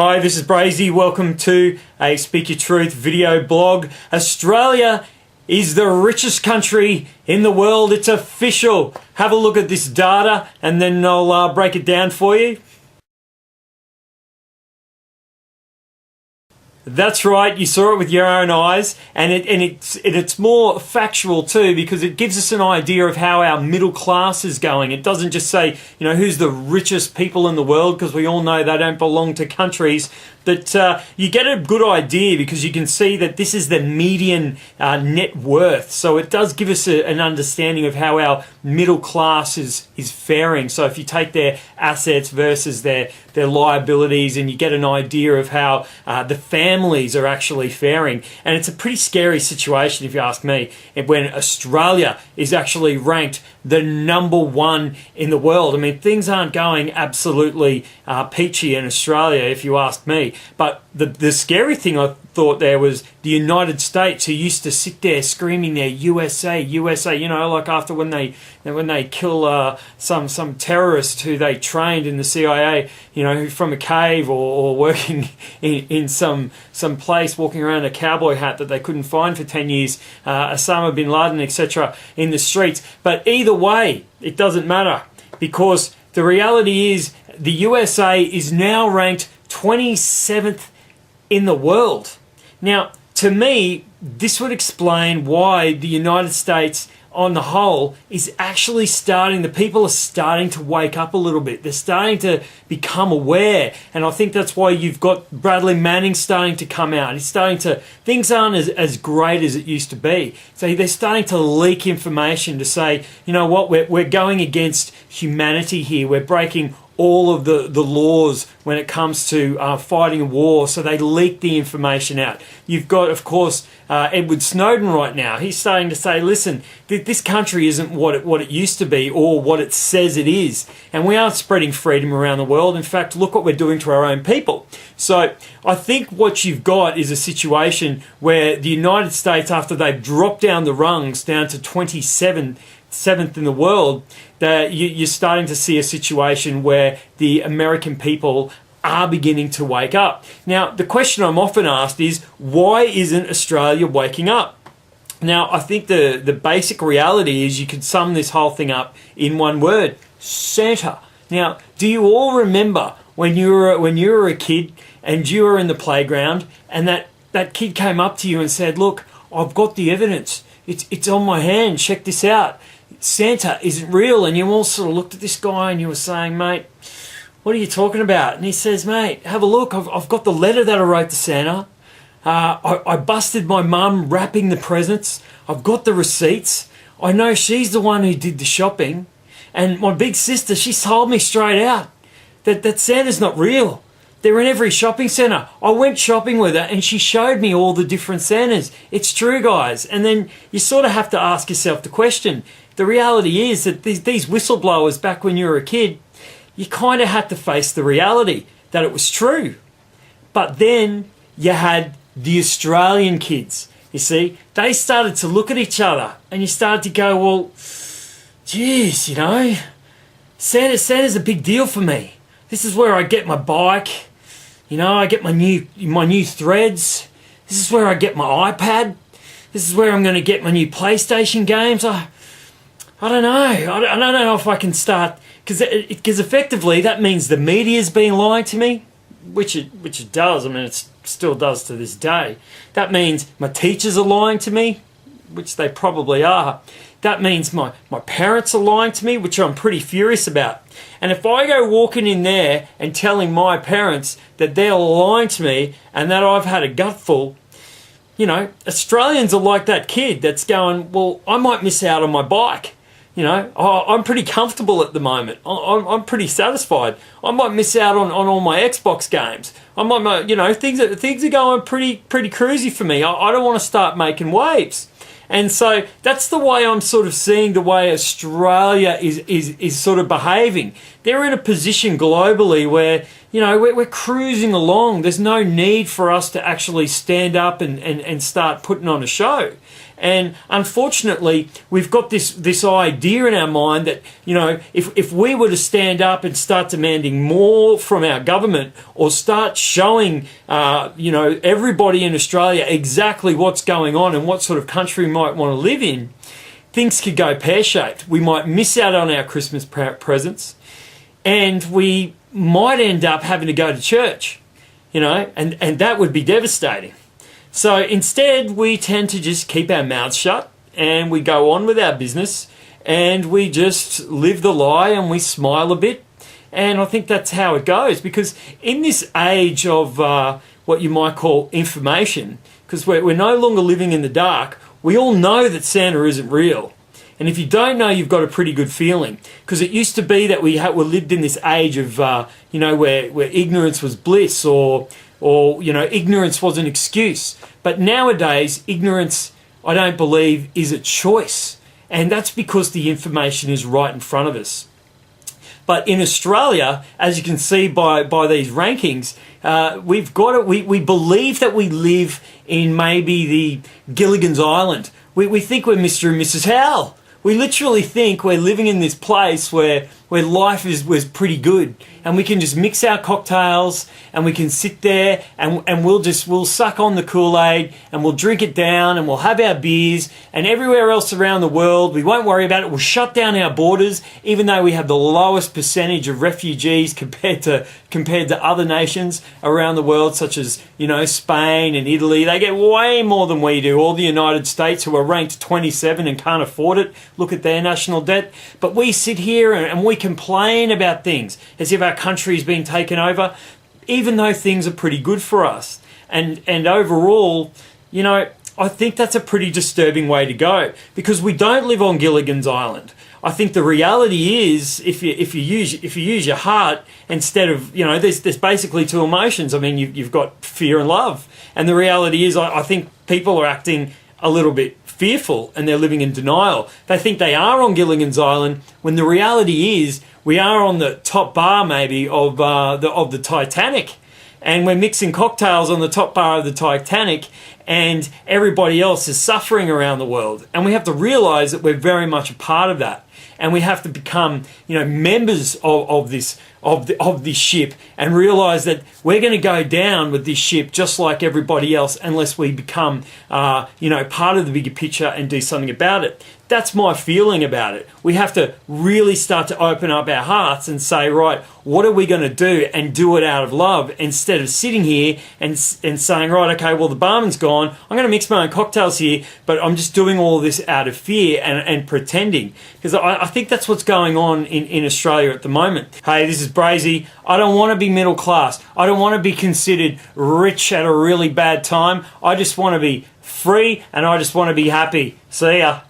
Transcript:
Hi, this is Brazy. Welcome to a Speak Your Truth video blog. Australia is the richest country in the world. It's official. Have a look at this data and then I'll break it down for you. That's right, you saw it with your own eyes, and it's more factual too, because it gives us an idea of how our middle class is going. It doesn't just say, who's the richest people in the world, because we all know they don't belong to countries. But you get a good idea because you can see that this is the median net worth. So it does give us an understanding of how our middle class is faring. So if you take their assets versus their liabilities, and you get an idea of how the families are actually faring. And it's a pretty scary situation, if you ask me, when Australia is actually ranked the #1 in the world. I mean, things aren't going absolutely peachy in Australia, if you ask me. But the scary thing I thought there was the United States, who used to sit there screaming their USA, USA, like after when they kill some terrorist who they trained in the CIA, from a cave or working in some place, walking around a cowboy hat that they couldn't find for 10 years, Osama bin Laden, etc., in the streets. But either way, it doesn't matter, because the reality is the USA is now ranked 27th in the world. Now, to me, this would explain why the United States on the whole is actually the people are starting to wake up a little bit. They're starting to become aware. And I think that's why you've got Bradley Manning starting to come out. Things aren't as great as it used to be. So they're starting to leak information to say, you know what, we're going against humanity here. We're breaking all of the laws when it comes to fighting a war. So they leak the information out. You've got, of course, Edward Snowden right now. He's starting to say, listen, this country isn't what it used to be or what it says it is. And we are spreading freedom around the world. In fact, look what we're doing to our own people. So I think what you've got is a situation where the United States, after they've dropped down the rungs down to 7th in the world, that you're starting to see a situation where the American people are beginning to wake up. Now, the question I'm often asked is, why isn't Australia waking up? Now, I think the basic reality is you could sum this whole thing up in one word: Santa. Now, do you all remember when you were a kid and you were in the playground and that kid came up to you and said, look, I've got the evidence. It's on my hand. Check this out. Santa isn't real. And you all sort of looked at this guy and you were saying, mate, what are you talking about? And he says, mate, have a look. I've got the letter that I wrote to Santa. I busted my mum wrapping the presents. I've got the receipts. I know she's the one who did the shopping. And my big sister, she told me straight out that Santa's not real. They're in every shopping centre. I went shopping with her and she showed me all the different Santas. It's true, guys. And then you sort of have to ask yourself the question. The reality is that these whistleblowers back when you were a kid, you kind of had to face the reality that it was true. But then you had the Australian kids. You see, they started to look at each other and you started to go, well, geez, Santa's a big deal for me. This is where I get my bike. I get my new threads. This is where I get my iPad. This is where I'm going to get my new PlayStation games. I don't know. I don't know if I can start, because effectively that means the media's been lying to me, which it does. I mean, it still does to this day. That means my teachers are lying to me, which they probably are. That means my parents are lying to me, which I'm pretty furious about. And if I go walking in there and telling my parents that they're lying to me and that I've had a gutful, Australians are like that kid that's going, well, I might miss out on my bike. I'm pretty comfortable at the moment. I'm pretty satisfied. I might miss out on all my Xbox games. I might, things are going pretty cruisy for me. I don't want to start making waves. And so that's the way I'm sort of seeing the way Australia is sort of behaving. They're in a position globally where, we're cruising along. There's no need for us to actually stand up and start putting on a show. And unfortunately, we've got this idea in our mind that, if we were to stand up and start demanding more from our government, or start showing, everybody in Australia exactly what's going on and what sort of country we might want to live in, things could go pear-shaped. We might miss out on our Christmas presents, and we might end up having to go to church, and that would be devastating. So instead, we tend to just keep our mouths shut, and we go on with our business, and we just live the lie, and we smile a bit. And I think that's how it goes, because in this age of what you might call information, because we're no longer living in the dark, we all know that Santa isn't real. And if you don't know, you've got a pretty good feeling. Because it used to be that we lived in this age of, where ignorance was bliss, or ignorance was an excuse. But nowadays, ignorance, I don't believe, is a choice. And that's because the information is right in front of us. But in Australia, as you can see by these rankings, we've got it. We believe that we live in maybe the Gilligan's Island. We think we're Mr. and Mrs. Howell. We literally think we're living in this place where life was pretty good, and we can just mix our cocktails, and we can sit there and we'll suck on the Kool-Aid, and we'll drink it down, and we'll have our beers, and everywhere else around the world we won't worry about it. We'll shut down our borders, even though we have the lowest percentage of refugees compared to other nations around the world, such as Spain and Italy. They get way more than we do. Or the United States, who are ranked 27 and can't afford it. Look at their national debt. But we sit here and we complain about things as if our country is being taken over, even though things are pretty good for us. And overall, I think that's a pretty disturbing way to go, because we don't live on Gilligan's Island. I think the reality is, if you use your heart instead of, there's basically two emotions. I mean, you've got fear and love, and the reality is, I think people are acting a little bit fearful, and they're living in denial. They think they are on Gilligan's Island, when the reality is we are on the top bar maybe of the Titanic, and we're mixing cocktails on the top bar of the Titanic, and everybody else is suffering around the world. And we have to realize that we're very much a part of that, and we have to become members of this ship, and realize that we're going to go down with this ship just like everybody else, unless we become part of the bigger picture and do something about it. That's my feeling about it. We have to really start to open up our hearts and say, right, what are we going to do, and do it out of love, instead of sitting here and saying, right, okay, well, the barman's gone, I'm going to mix my own cocktails here, but I'm just doing all this out of fear and pretending. Because I think that's what's going on in Australia at the moment. Hey, this is Brazy. I don't want to be middle class. I don't want to be considered rich at a really bad time. I just want to be free, and I just want to be happy. See ya.